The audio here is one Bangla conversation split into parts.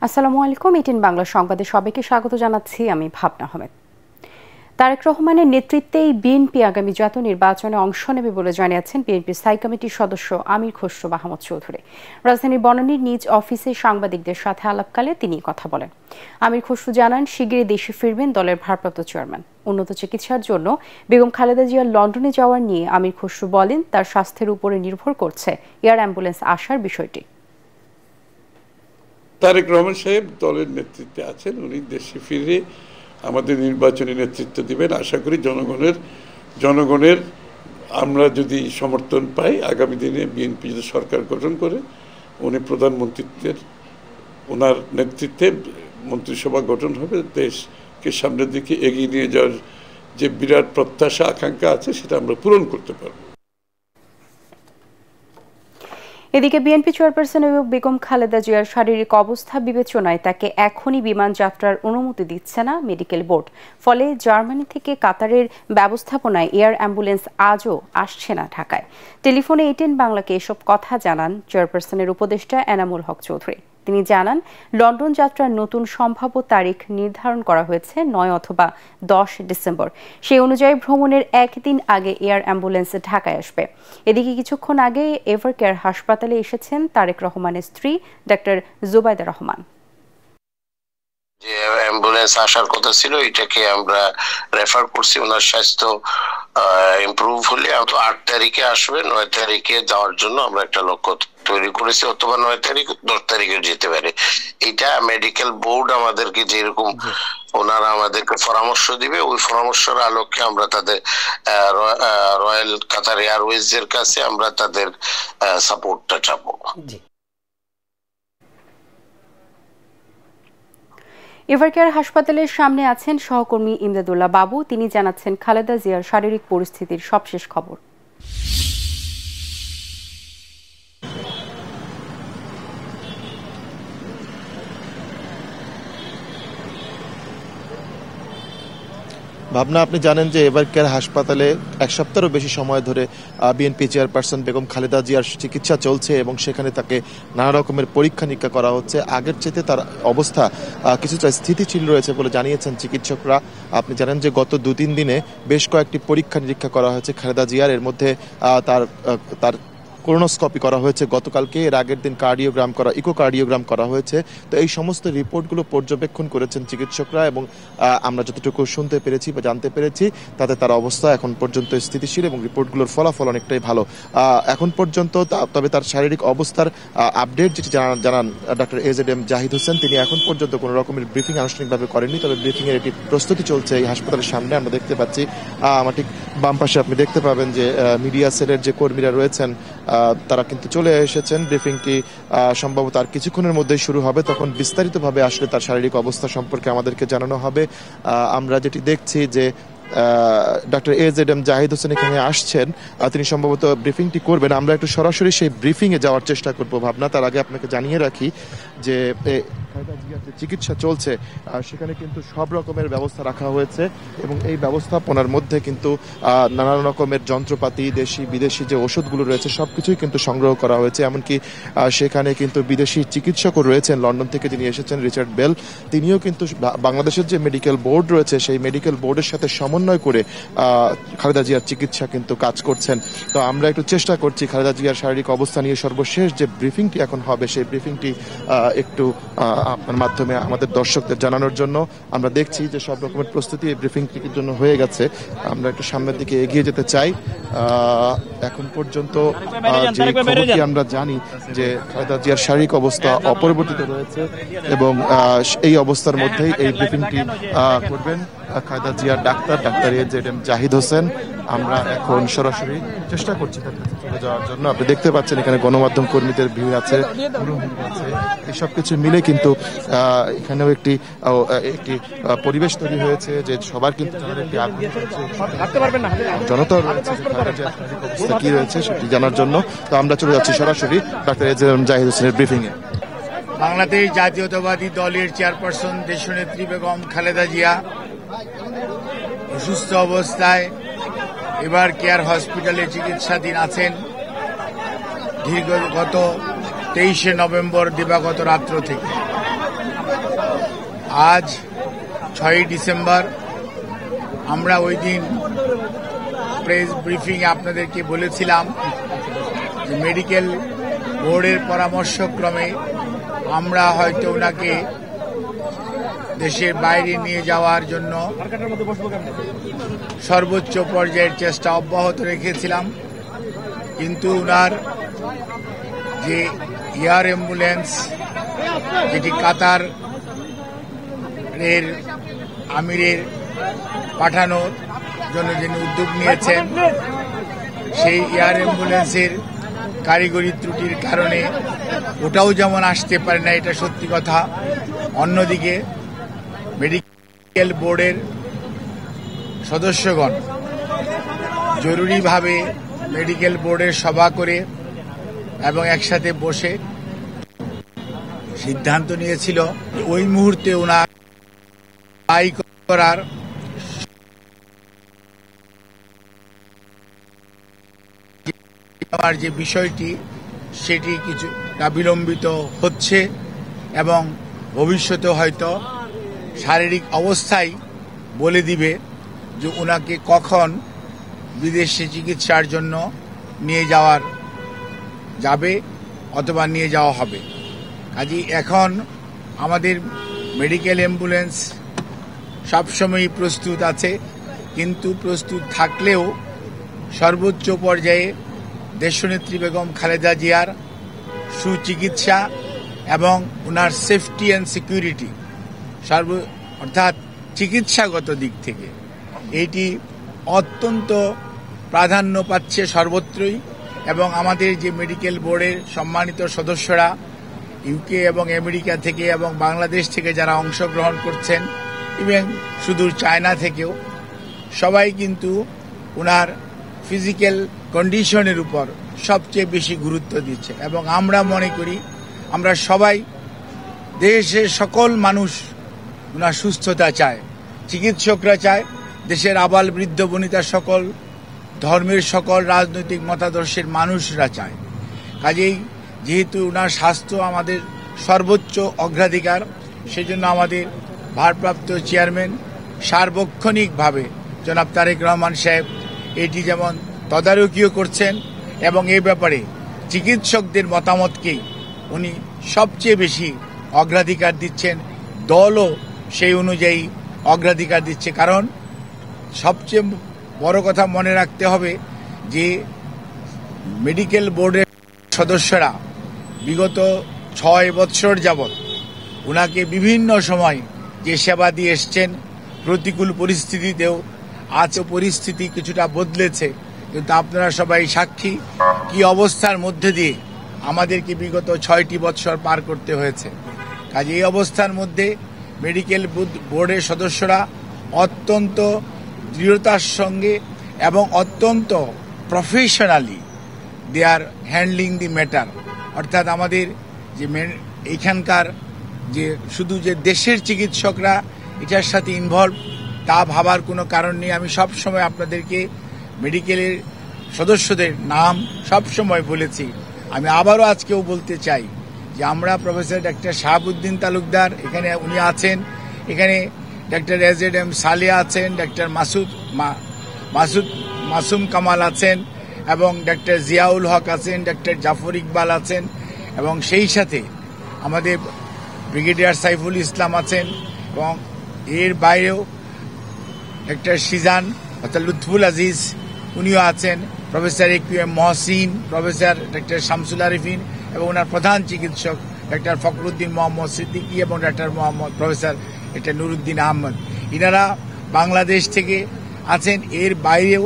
আসসালামু আলাইকুম। ইটিন বাংলা সংবাদে সবাইকে স্বাগত জানাচ্ছি। আমি ভাবনা আহমেদ। তারেক রহমানের নেতৃত্বেই বিএনপি আগামী জাতীয় নির্বাচনে অংশ নেবে বলে জানিয়েছেন বিএনপির স্থায়ী কমিটির সদস্য আমির খসরু মাহমুদ চৌধুরী। রাজধানীর বনানীর নিজ অফিসে সাংবাদিকদের সাথে আলাপকালে তিনি কথা বলেন। আমির খসরু জানান, শিগগিরই দেশে ফিরবেন দলের ভারপ্রাপ্ত চেয়ারম্যান। উন্নত চিকিৎসার জন্য বেগম খালেদা জিয়ার লন্ডনে যাওয়ার নিয়ে আমির খসরু বলেন, তার স্বাস্থ্যের উপরে নির্ভর করছে এয়ার অ্যাম্বুলেন্স আসার বিষয়টি। তারেক রহমান সাহেব দলের নেতৃত্বে আছেন, উনি দেশে ফিরে আমাদের নির্বাচনী নেতৃত্ব দিবেন। আশা করি জনগণের আমরা যদি সমর্থন পাই, আগামী দিনে বিএনপি যদি সরকার গঠন করে উনি প্রধানমন্ত্রীত্বের ওনার নেতৃত্বে মন্ত্রিসভা গঠন হবে, দেশকে সামনের দিকে এগিয়ে নিয়ে যাওয়ার যে বিরাট প্রত্যাশা আকাঙ্ক্ষা আছে সেটা আমরা পূরণ করতে পারব। এদিকে বিএনপি চেয়ারপারসন বেগম খালেদা জিয়ার শারীরিক অবস্থা বিবেচনায় তাকে এখনই বিমান যাত্রার অনুমতি দিচ্ছে না মেডিকেল বোর্ড। ফলে জার্মানি থেকে কাতারের ব্যবস্থাপনায় এয়ার অ্যাম্বুলেন্স আজও আসছে না ঢাকায়। টেলিফোনে ইটিন বাংলাকে এসব কথা জানান চেয়ারপারসনের উপদেষ্টা এনামুল হক চৌধুরী। তিনি জানান, লন্ডন যাত্রার নতুন সম্ভাব্য তারিখ নির্ধারণ করা হয়েছে 9 অথবা 10 ডিসেম্বর। সেই অনুযায়ী ভ্রমণের একদিন আগে এয়ার অ্যাম্বুলেন্স ঢাকায় আসবে। এদিকে কিছুক্ষণ আগে এভারকেয়ার হাসপাতালে এসেছেন তারেক রহমানের স্ত্রী ডাক্তার জুবাইদা রহমান। যে অ্যাম্বুলেন্স আসার কথা ছিল, এটাকে আমরা রেফার করছি। ওনার স্বাস্থ্য ইমপ্রুভ হলে 8 তারিখে আসবে, 9 তারিখে যাওয়ার জন্য আমরা একটা লক্ষ্য তৈরি করেছি, অথবা 9 তারিখ 10 তারিখে যেতে পারে। এটা মেডিকেল বোর্ড আমাদেরকে যেরকম ওনারা আমাদেরকে পরামর্শ দিবে, ওই পরামর্শের আলোকে আমরা তাদের রয়্যাল কাতার এয়ারওয়েজ এর কাছে আমরা তাদের সাপোর্টটা চাবো। এভারকেয়ার হাসপাতালের সামনে আছেন সহকর্মী ইমদাদুল্লাহ বাবু। তিনি জানাচ্ছেন খালেদা জিয়ার শারীরিক পরিস্থিতির সবশেষ খবর। ভাবনা, আপনি জানেন যে এভারকেয়ার হাসপাতালে 1 সপ্তাহেরও বেশি সময় ধরে বিএনপি চেয়ারপারসন বেগম খালেদা জিয়ার চিকিৎসা চলছে এবং সেখানে তাকে নানা রকমের পরীক্ষা নিরীক্ষা করা হচ্ছে। আগের চেয়ে তার অবস্থা কিছুটা স্থিতিশীল রয়েছে বলে জানিয়েছেন চিকিৎসকরা। আপনি জানেন যে গত 2-3 দিনে বেশ কয়েকটি পরীক্ষা নিরীক্ষা করা হয়েছে খালেদা জিয়ার। এর মধ্যে তার কোলোনোস্কোপি করা হয়েছে গতকালকে, এর আগের দিন ইকোকার্ডিওগ্রাম করা হয়েছে। তো এই সমস্ত রিপোর্টগুলো পর্যবেক্ষণ করেছেন চিকিৎসকরা এবং আমরা যতটুকু শুনতে পেরেছি বা জানতে পেরেছি তাতে তার অবস্থা এখন পর্যন্ত স্থিতিশীল এবং রিপোর্টগুলোর ফলাফল অনেকটাই ভালো এখন পর্যন্ত। তবে তার শারীরিক অবস্থার আপডেট যেটি জানান ডক্টর এজেডএম জাহিদ হোসেন, তিনি এখন পর্যন্ত কোনো রকমের ব্রিফিং আনুষ্ঠানিকভাবে করেননি। তবে ব্রিফিংয়ের একটি প্রস্তুতি চলছে এই হাসপাতালের সামনে। আমরা দেখতে পাচ্ছি আমার ঠিক বাম পাশে আপনি দেখতে পাবেন যে মিডিয়া সেলের যে কর্মীরা রয়েছেন তারা কিন্তু চলে এসেছেন। ব্রিফিংটি সম্ভবত আর কিছুক্ষণের মধ্যেই শুরু হবে, তখন বিস্তারিতভাবে আসলে তার শারীরিক অবস্থা সম্পর্কে আমাদেরকে জানানো হবে। আমরা যেটি দেখছি যে ডক্টর এজেডএম জাহিদ হোসেন এখানে আসছেন, তিনি সম্ভবত ব্রিফিংটি করবেন। আমরা একটু সরাসরি সেই ব্রিফিংয়ে যাওয়ার চেষ্টা করবো। ভাবনা, তার আগে আপনাকে জানিয়ে রাখি যে চিকিৎসা চলছে সেখানে কিন্তু সব রকমের ব্যবস্থা রাখা হয়েছে এবং এই ব্যবস্থাপনার মধ্যে কিন্তু নানান রকমের যন্ত্রপাতি, দেশি বিদেশি যে ওষুধগুলো রয়েছে সবকিছুই কিন্তু সংগ্রহ করা হয়েছে। এমনকি সেখানে কিন্তু বিদেশি চিকিৎসকও রয়েছেন লন্ডন থেকে, যিনি এসেছেন রিচার্ড বেল। তিনিও কিন্তু বাংলাদেশের যে মেডিকেল বোর্ড রয়েছে সেই মেডিকেল বোর্ডের সাথে সমন্বয় করে খালেদা জিয়ার চিকিৎসা কিন্তু কাজ করছেন। তো আমরা একটু চেষ্টা করছি খালেদা জিয়ার শারীরিক অবস্থা নিয়ে সর্বশেষ যে ব্রিফিংটি এখন হবে সেই ব্রিফিংটি একটু আপনার মাধ্যমে আমাদের দর্শকদের জানানোর জন্য। আমরা দেখছি যে সব রকমের প্রস্তুতি এই ব্রিফিংটির জন্য হয়ে গেছে। আমরা একটু সামনের দিকে এগিয়ে যেতে চাই। এখন পর্যন্ত যে খবরটি আমরা জানি যে খালেদা জিয়ার শারীরিক অবস্থা অপরিবর্তিত রয়েছে এবং এই অবস্থার মধ্যেই এই ব্রিফিংটি করবেন খালেদা জিয়ার ডাক্তার এজেডএম জাহিদ হোসেন। আমরা এখন সরাসরি চেষ্টা করছি তার কাছে চলে যাওয়ার জন্য। আপনি দেখতে পাচ্ছেন এখানে গণমাধ্যম কর্মীদের ভিড় আছে, এই সব কিছু মিলে কিন্তু এখানেও একটি পরিবেশ তৈরি হয়েছে যে সবার কিন্তু জনতা রয়েছে অবস্থা কি রয়েছে সেটি জানার জন্য। তো আমরা চলে যাচ্ছি সরাসরি ডাক্তার এজেডএম জাহিদ হোসেনের ব্রিফিং এ। বাংলাদেশ জাতীয়তাবাদী দলের চেয়ারপারসন দেশনেত্রী বেগম খালেদা জিয়া অসুস্থ অবস্থায় এভারকেয়ার হসপিটালে চিকিৎসাধীন আছেন। গত 23শে নভেম্বর দিবাগত রাত্র থেকে আজ 6 ডিসেম্বর আমরা ওই দিন প্রেস ব্রিফিংয়ে আপনাদেরকে বলেছিলাম যে মেডিকেল বোর্ডের পরামর্শক্রমে আমরা হয়তো ওনাকে দেশের বাইরে নিয়ে যাওয়ার জন্য সর্বোচ্চ পর্যায়ের চেষ্টা অব্যাহত রেখেছিলাম, কিন্তু ওনার যে এয়ার অ্যাম্বুলেন্স যেটি কাতার এর আমিরের পাঠানোর জন্য যিনি উদ্যোগ নিয়েছেন, সেই এয়ার অ্যাম্বুলেন্সের কারিগরি ত্রুটির কারণে ওটাও যেমন আসতে পারে না, এটা সত্যি কথা। অন্যদিকে মেডিকেল বোর্ডের সদস্যগণ জরুরিভাবে মেডিকেল বোর্ডের সভা করে এবং একসাথে বসে সিদ্ধান্ত নিয়েছিল ওই মুহূর্তে ওনার আয় করার যে বিষয়টি সেটি কিছুটা বিলম্বিত হচ্ছে এবং ভবিষ্যতে হয়তো শারীরিক অবস্থায় বলে দিবে যে ওনাকে কখন বিদেশে চিকিৎসার জন্য নিয়ে যাবে অথবা নিয়ে যাওয়া হবে। কাজেই এখন আমাদের মেডিকেল অ্যাম্বুলেন্স সবসময়ই প্রস্তুত আছে, কিন্তু প্রস্তুত থাকলেও সর্বোচ্চ পর্যায়ে দেশনেত্রী বেগম খালেদা জিয়ার সুচিকিৎসা এবং ওনার সেফটি অ্যান্ড সিকিউরিটি অর্থাৎ চিকিৎসাগত দিক থেকে এইটি অত্যন্ত প্রাধান্য পাচ্ছে সর্বত্রই। এবং আমাদের যে মেডিকেল বোর্ডের সম্মানিত সদস্যরা ইউকে এবং আমেরিকা থেকে এবং বাংলাদেশ থেকে যারা অংশগ্রহণ করছেন এবং সুদূর চায়না থেকেও সবাই কিন্তু ওনার ফিজিক্যাল কন্ডিশনের উপর সবচেয়ে বেশি গুরুত্ব দিচ্ছে। এবং আমরা মনে করি আমরা সবাই দেশের সকল মানুষ ওনার সুস্থতা চায়, চিকিৎসকরা চায়, দেশের আবাল বৃদ্ধ বনিতা সকল ধর্মের সকল রাজনৈতিক মতাদর্শের মানুষরা চায়। কাজেই যেহেতু ওনার স্বাস্থ্য আমাদের সর্বোচ্চ অগ্রাধিকার, সেজন্য আমাদের ভারপ্রাপ্ত চেয়ারম্যান সার্বক্ষণিকভাবে জনাব তারেক রহমান সাহেব এটি যেমন তদারকিও করছেন এবং এই ব্যাপারে চিকিৎসকদের মতামতকেই উনি সবচেয়ে বেশি অগ্রাধিকার দিচ্ছেন, দলও সেই অনুযায়ী অগ্রাধিকার দিচ্ছে। কারণ সবচেয়ে বড় কথা মনে রাখতে হবে যে মেডিকেল বোর্ডের সদস্যরা বিগত 6 বৎসর যাবৎ ওনাকে বিভিন্ন সময় যে সেবা দিয়ে এসছেন, প্রতিকূল পরিস্থিতিতেও আজ পরিস্থিতি কিছুটা বদলেছে, কিন্তু আপনারা সবাই সাক্ষী কি অবস্থার মধ্যে দিয়ে আমাদেরকে বিগত 6টি বৎসর পার করতে হয়েছে। কাজে এই অবস্থার মধ্যে মেডিকেল বোর্ডের সদস্যরা অত্যন্ত দৃঢ়তার সঙ্গে এবং অত্যন্ত professionally they are handling the matter. অর্থাৎ আমাদের যে এইখানকার যে শুধু যে দেশের চিকিৎসকরা এটার সাথে ইনভলভ তা ভাবার কোনো কারণ নেই। আমি সব সময় আপনাদেরকে মেডিকেলের সদস্যদের নাম সব সময় বলেছি, আমি আবারও আজকেও বলতে চাই যে আমরা প্রফেসর ডাক্তার শাহাবুদ্দিন তালুকদার এখানে উনি আছেন, এখানে ডাক্তার এজেড সালিয়া আছেন, ডাক্তার মাসুম কামাল আছেন এবং ডাক্তার জিয়াউল হক আছেন, ডাক্তার জাফর ইকবাল আছেন এবং সেই সাথে আমাদের ব্রিগেডিয়ার সাইফুল ইসলাম আছেন এবং এর বাইরেও ডাক্তার সিজান অর্থাৎ লুৎফুল আজিজ উনিও আছেন, প্রফেসর একিউএম মহসিন, প্রফেসর ডাক্তার শামসুল আরিফিন এবং ওনার প্রধান চিকিৎসক ডাক্তার ফখরুদ্দিন মোহাম্মদ সিদ্দিকী এবং ডাক্তার প্রফেসর ডাক্তার নুরুদ্দিন আহমদ, ইনারা বাংলাদেশ থেকে আছেন। এর বাইরেও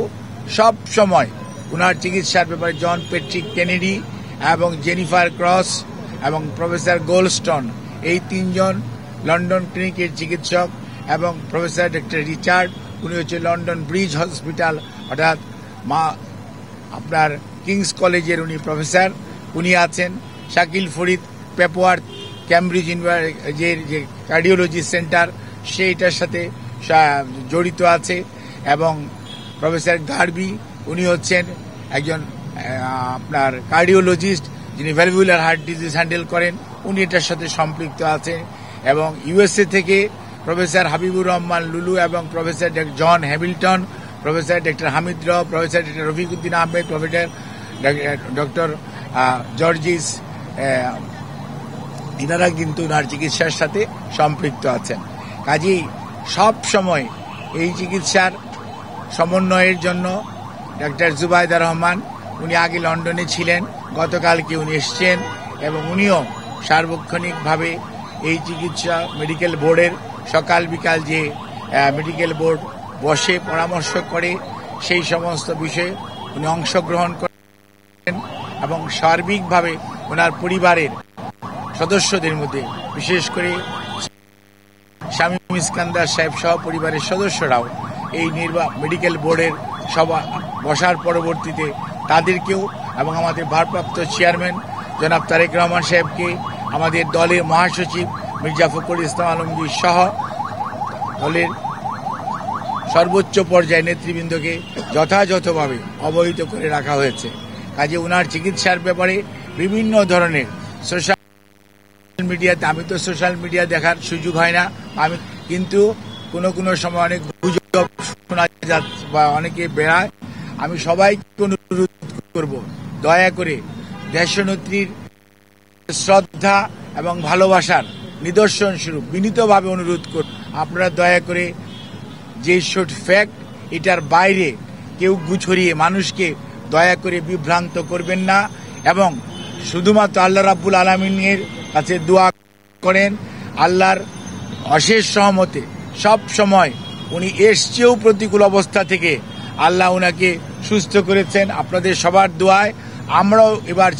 সব সময় ওনার চিকিৎসার ব্যাপারে জন প্যাট্রিক কেনেডি এবং জেনিফার ক্রস এবং প্রফেসর গোল্ডস্টোন, এই 3 জন লন্ডন ক্লিনিকের চিকিৎসক এবং প্রফেসর ডক্টর রিচার্ড উনি হচ্ছে লন্ডন ব্রিজ হসপিটাল অর্থাৎ আপনার কিংস কলেজের উনি প্রফেসর, উনি আছেন। শাকিল ফরিদ পেপোয়ার ক্যামব্রিজ ইউনিভার্সিটির যে কার্ডিওলজি সেন্টার সেইটার সাথে জড়িত আছে এবং প্রফেসর গার্বি উনি হচ্ছেন একজন আপনার কার্ডিওলজিস্ট যিনি ভ্যালভুলার হার্ট ডিজিজ হ্যান্ডেল করেন, উনি এটার সাথে সম্পৃক্ত আছেন এবং ইউএসএ থেকে প্রফেসর হাবিবুর রহমান লুলু এবং professor John Hamilton, professor doctor Hamid র, professor doctor Rafiquddin Ahmed, professor doctor Jorjis, এনারা কিন্তু ওনার চিকিৎসার সাথে সম্পৃক্ত আছেন। কাজেই সব সময় এই চিকিৎসার সমন্বয়ের জন্য ডক্টর জুবাইদা রহমান, উনি আগে লন্ডনে ছিলেন, গতকালকে উনি এসছেন এবং উনিও সার্বক্ষণিকভাবে এই চিকিৎসা মেডিকেল বোর্ডের সকাল বিকাল যে মেডিকেল বোর্ড বসে পরামর্শ করে সেই সমস্ত বিষয়ে উনি অংশগ্রহণ করেন এবং সার্বিকভাবে ওনার পরিবারের সদস্যদের মধ্যে বিশেষ করে শামীম ইস্কান্দার সাহেব সহ পরিবারের সদস্যরাও এই মেডিকেল বোর্ডের সভা বসার পরবর্তীতে তাদেরকেও এবং আমাদের ভারপ্রাপ্ত চেয়ারম্যান জনাব তারেক রহমান সাহেবকে, আমাদের দলের মহাসচিব মির্জা ফখরুল ইসলাম আলমগীর সহ দলের সর্বোচ্চ পর্যায়ে নেতৃবৃন্দকে যথাযথভাবে অবহিত করে রাখা হয়েছে। কাজে ওনার চিকিৎসার ব্যাপারে বিভিন্ন ধরনের সোশ্যাল মিডিয়াতে, আমি তো সোশ্যাল মিডিয়া দেখার সুযোগ হয় না, আমি কিন্তু কোনো সময় অনেক গুজব শোনা যাচ্ছে বা অনেকে বেড়ায়। আমি সবাইকে অনুরোধ করব, দয়া করে দেশনেত্রীর শ্রদ্ধা এবং ভালোবাসার নিদর্শন স্বরূপ বিনীতভাবে অনুরোধ করব, আপনারা দয়া করে যে শোট ফ্যাক্ট এটার বাইরে কেউ ছড়িয়ে মানুষকে দয়া করে বিভ্রান্ত করবেন না এবং শুধুমাত্র আল্লাহ রাব্বুল আলামিনের কাছে দোয়া করেন, আল্লাহর অশেষ সহমতে সব সময় উনি এসছেও প্রতিকূল অবস্থা থেকে আল্লাহ উনাকে সুস্থ করেছেন। আপনাদের সবার দোয়ায় আমরাও এবার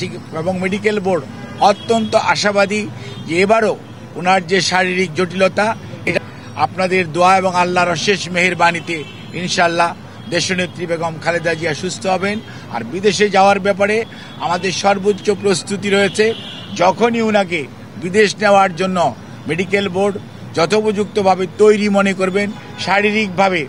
এবং মেডিকেল বোর্ড অত্যন্ত আশাবাদী যে এবারও ওনার যে শারীরিক জটিলতা, এটা আপনাদের দোয়া এবং আল্লাহর অশেষ মেহেরবানিতে ইনশাআল্লাহ দেশনেত্রী বেগম খালেদা জিয়া সুস্থ হবেন। আর বিদেশে যাওয়ার ব্যাপারে আমাদের সর্বোচ্চ প্রস্তুতি রয়েছে। যখনই উনাকে বিদেশ নেওয়ার জন্য মেডিকেল বোর্ড যথোপযুক্তভাবে তৈরি মনে করবেন, শারীরিকভাবে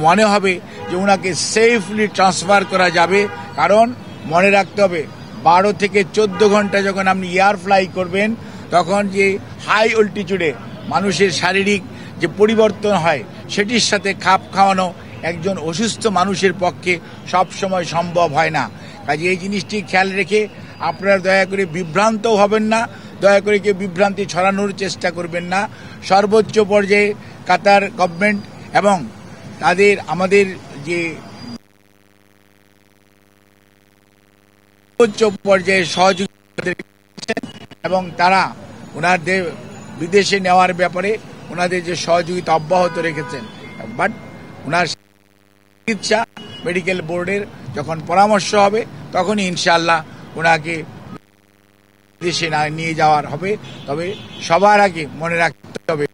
মনে হবে যে উনাকে সেফলি ট্রান্সফার করা যাবে, কারণ মনে রাখতে হবে 12 থেকে 14 ঘন্টা যখন আপনি এয়ার ফ্লাই করবেন তখন যে হাই অল্টিটিউডে মানুষের শারীরিক যে পরিবর্তন হয় সেটির সাথে খাপ খাওয়ানো একজন অসুস্থ মানুষের পক্ষে সব সময় সম্ভব হয় না। কাজে এই জিনিসটি খেয়াল রেখে আপনারা দয়া করে বিভ্রান্ত হবেন না, দয়া করে কেউ বিভ্রান্তি ছড়ানোর চেষ্টা করবেন না। সর্বোচ্চ পর্যায়ে কাতার গভর্নমেন্ট এবং আমাদের যে সর্বোচ্চ পর্যায়ে সহযোগিতা এবং তারা ওনাদের বিদেশে নেওয়ার ব্যাপারে ওনাদের যে সহযোগিতা অব্যাহত রেখেছেন। বাট ওনার চিকিৎসা মেডিকেল বোর্ডের যখন পরামর্শ হবে তখনই ইনশাআল্লাহ ওনাকে দেশে নিয়ে যাওয়ার হবে। তবে সবার আগে মনে রাখতে হবে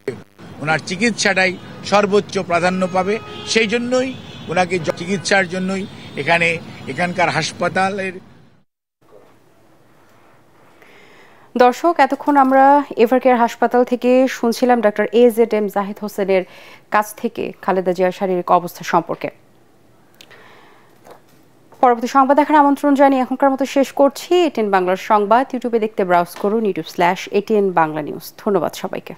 ওনার চিকিৎসাটাই সর্বোচ্চ প্রাধান্য পাবে। সেই জন্যই ওনাকে চিকিৎসার জন্যই এখানকার হাসপাতালের। দর্শক, এতক্ষণ আমরা এভারকেয়ার হাসপাতাল থেকে শুনছিলাম ডক্টর AZM জাহিদ হোসেনের কাছ থেকে খালেদা জিয়ার শারীরিক অবস্থা সম্পর্কে। পরবর্তী সংবাদ দেখার আমন্ত্রণ জানিয়ে এখনকার মতো শেষ করছি। ATN বাংলার সংবাদ ইউটিউবে দেখতে ব্রাউজ করুন youtube/ATN বাংলা নিউজ। ধন্যবাদ সবাইকে।